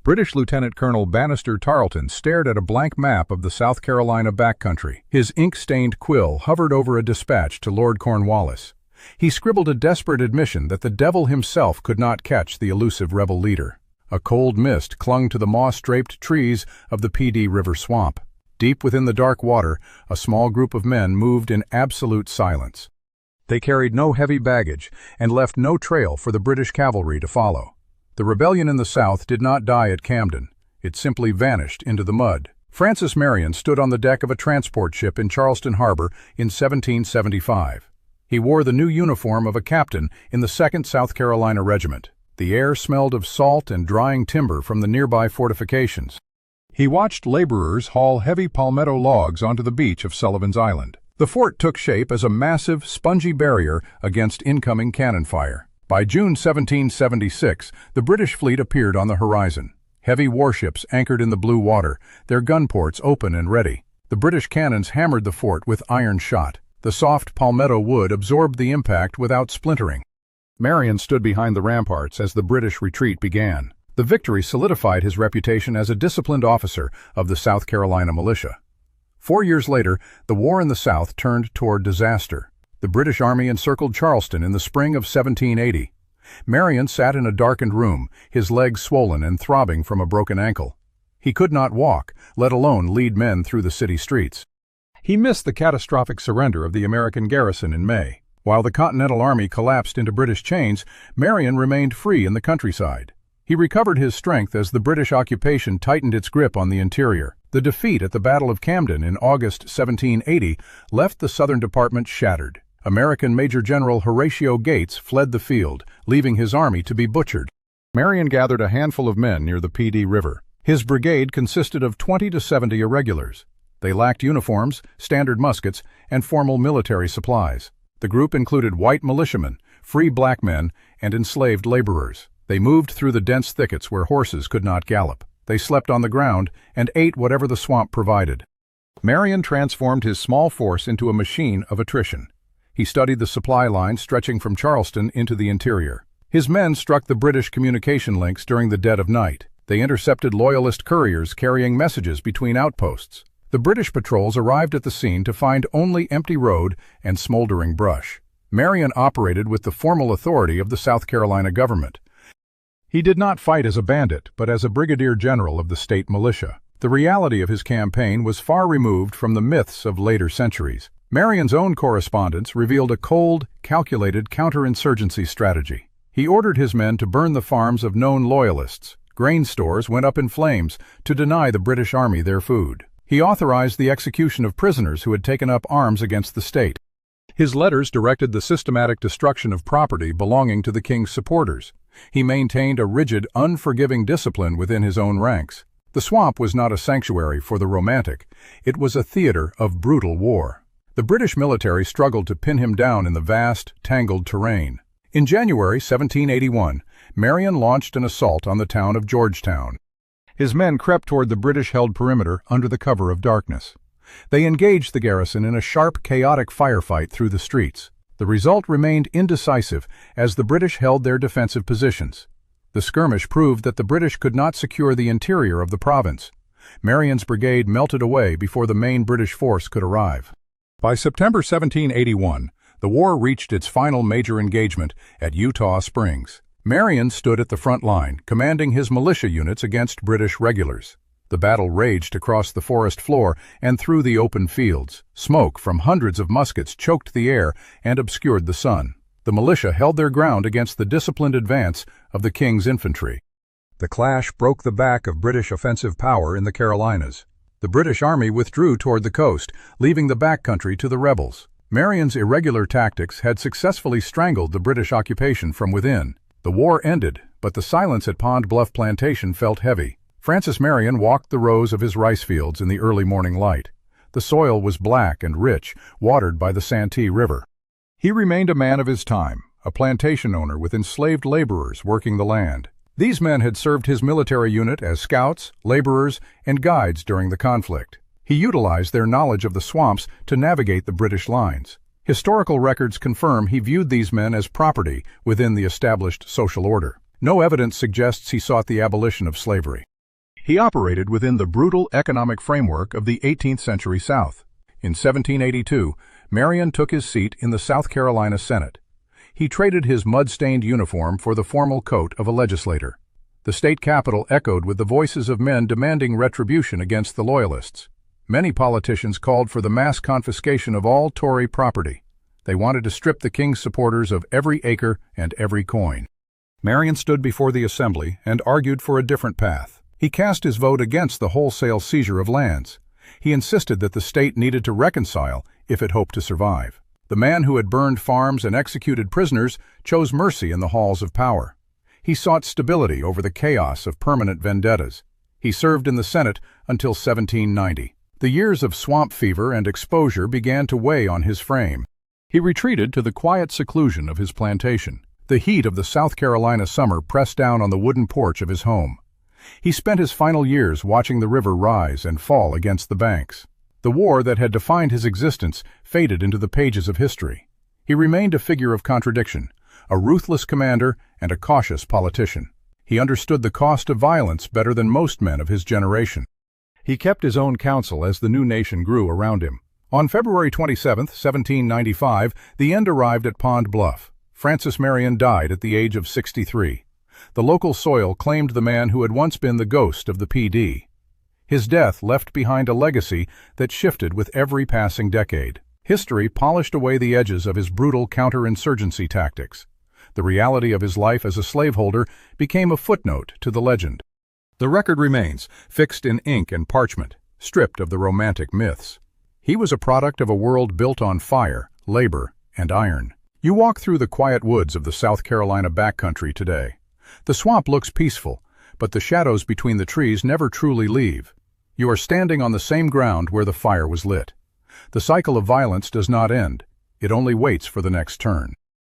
British Lieutenant Colonel Bannister Tarleton stared at a blank map of the South Carolina backcountry. His ink-stained quill hovered over a dispatch to Lord Cornwallis. He scribbled a desperate admission that the devil himself could not catch the elusive rebel leader. A cold mist clung to the moss-draped trees of the Pee Dee River swamp. Deep within the dark water, a small group of men moved in absolute silence. They carried no heavy baggage and left no trail for the British cavalry to follow. The rebellion in the South did not die at Camden. It simply vanished into the mud. Francis Marion stood on the deck of a transport ship in Charleston Harbor in 1775. He wore the new uniform of a captain in the 2nd South Carolina Regiment. The air smelled of salt and drying timber from the nearby fortifications. He watched laborers haul heavy palmetto logs onto the beach of Sullivan's Island. The fort took shape as a massive, spongy barrier against incoming cannon fire. By June 1776, the British fleet appeared on the horizon. Heavy warships anchored in the blue water, their gun ports open and ready. The British cannons hammered the fort with iron shot. The soft palmetto wood absorbed the impact without splintering. Marion stood behind the ramparts as the British retreat began. The victory solidified his reputation as a disciplined officer of the South Carolina militia. 4 years later, the war in the South turned toward disaster. The British Army encircled Charleston in the spring of 1780. Marion sat in a darkened room, his legs swollen and throbbing from a broken ankle. He could not walk, let alone lead men through the city streets. He missed the catastrophic surrender of the American garrison in May. While the Continental Army collapsed into British chains, Marion remained free in the countryside. He recovered his strength as the British occupation tightened its grip on the interior. The defeat at the Battle of Camden in August 1780 left the Southern Department shattered. American Major General Horatio Gates fled the field, leaving his army to be butchered. Marion gathered a handful of men near the Pee Dee River. His brigade consisted of 20 to 70 irregulars. They lacked uniforms, standard muskets, and formal military supplies. The group included white militiamen, free black men, and enslaved laborers. They moved through the dense thickets where horses could not gallop. They slept on the ground and ate whatever the swamp provided. Marion transformed his small force into a machine of attrition. He studied the supply line stretching from Charleston into the interior. His men struck the British communication links during the dead of night. They intercepted Loyalist couriers carrying messages between outposts. The British patrols arrived at the scene to find only empty road and smoldering brush. Marion operated with the formal authority of the South Carolina government. He did not fight as a bandit, but as a brigadier general of the state militia. The reality of his campaign was far removed from the myths of later centuries. Marion's own correspondence revealed a cold, calculated counter-insurgency strategy. He ordered his men to burn the farms of known Loyalists. Grain stores went up in flames to deny the British Army their food. He authorized the execution of prisoners who had taken up arms against the state. His letters directed the systematic destruction of property belonging to the king's supporters. He maintained a rigid, unforgiving discipline within his own ranks. The swamp was not a sanctuary for the romantic. It was a theater of brutal war. The British military struggled to pin him down in the vast, tangled terrain. In January 1781, Marion launched an assault on the town of Georgetown. His men crept toward the British-held perimeter under the cover of darkness. They engaged the garrison in a sharp, chaotic firefight through the streets. The result remained indecisive as the British held their defensive positions. The skirmish proved that the British could not secure the interior of the province. Marion's brigade melted away before the main British force could arrive. By September 1781, the war reached its final major engagement at Eutaw Springs. Marion stood at the front line, commanding his militia units against British regulars. The battle raged across the forest floor and through the open fields. Smoke from hundreds of muskets choked the air and obscured the sun. The militia held their ground against the disciplined advance of the King's infantry. The clash broke the back of British offensive power in the Carolinas. The British Army withdrew toward the coast, leaving the backcountry to the rebels. Marion's irregular tactics had successfully strangled the British occupation from within. The war ended, but the silence at Pond Bluff Plantation felt heavy. Francis Marion walked the rows of his rice fields in the early morning light. The soil was black and rich, watered by the Santee River. He remained a man of his time, a plantation owner with enslaved laborers working the land. These men had served his military unit as scouts, laborers, and guides during the conflict. He utilized their knowledge of the swamps to navigate the British lines. Historical records confirm he viewed these men as property within the established social order. No evidence suggests he sought the abolition of slavery. He operated within the brutal economic framework of the 18th century South. In 1782, Marion took his seat in the South Carolina Senate. He traded his mud-stained uniform for the formal coat of a legislator. The state capitol echoed with the voices of men demanding retribution against the Loyalists. Many politicians called for the mass confiscation of all Tory property. They wanted to strip the king's supporters of every acre and every coin. Marion stood before the assembly and argued for a different path. He cast his vote against the wholesale seizure of lands. He insisted that the state needed to reconcile if it hoped to survive. The man who had burned farms and executed prisoners chose mercy in the halls of power. He sought stability over the chaos of permanent vendettas. He served in the Senate until 1790. The years of swamp fever and exposure began to weigh on his frame. He retreated to the quiet seclusion of his plantation. The heat of the South Carolina summer pressed down on the wooden porch of his home. He spent his final years watching the river rise and fall against the banks. The war that had defined his existence faded into the pages of history. He remained a figure of contradiction, a ruthless commander and a cautious politician. He understood the cost of violence better than most men of his generation. He kept his own counsel as the new nation grew around him. On February 27, 1795, the end arrived at Pond Bluff. Francis Marion died at the age of 63. The local soil claimed the man who had once been the ghost of the Pee Dee. His death left behind a legacy that shifted with every passing decade. History polished away the edges of his brutal counter-insurgency tactics. The reality of his life as a slaveholder became a footnote to the legend. The record remains, fixed in ink and parchment, stripped of the romantic myths. He was a product of a world built on fire, labor, and iron. You walk through the quiet woods of the South Carolina backcountry today. The swamp looks peaceful, but the shadows between the trees never truly leave. You are standing on the same ground where the fire was lit. The cycle of violence does not end. It only waits for the next turn.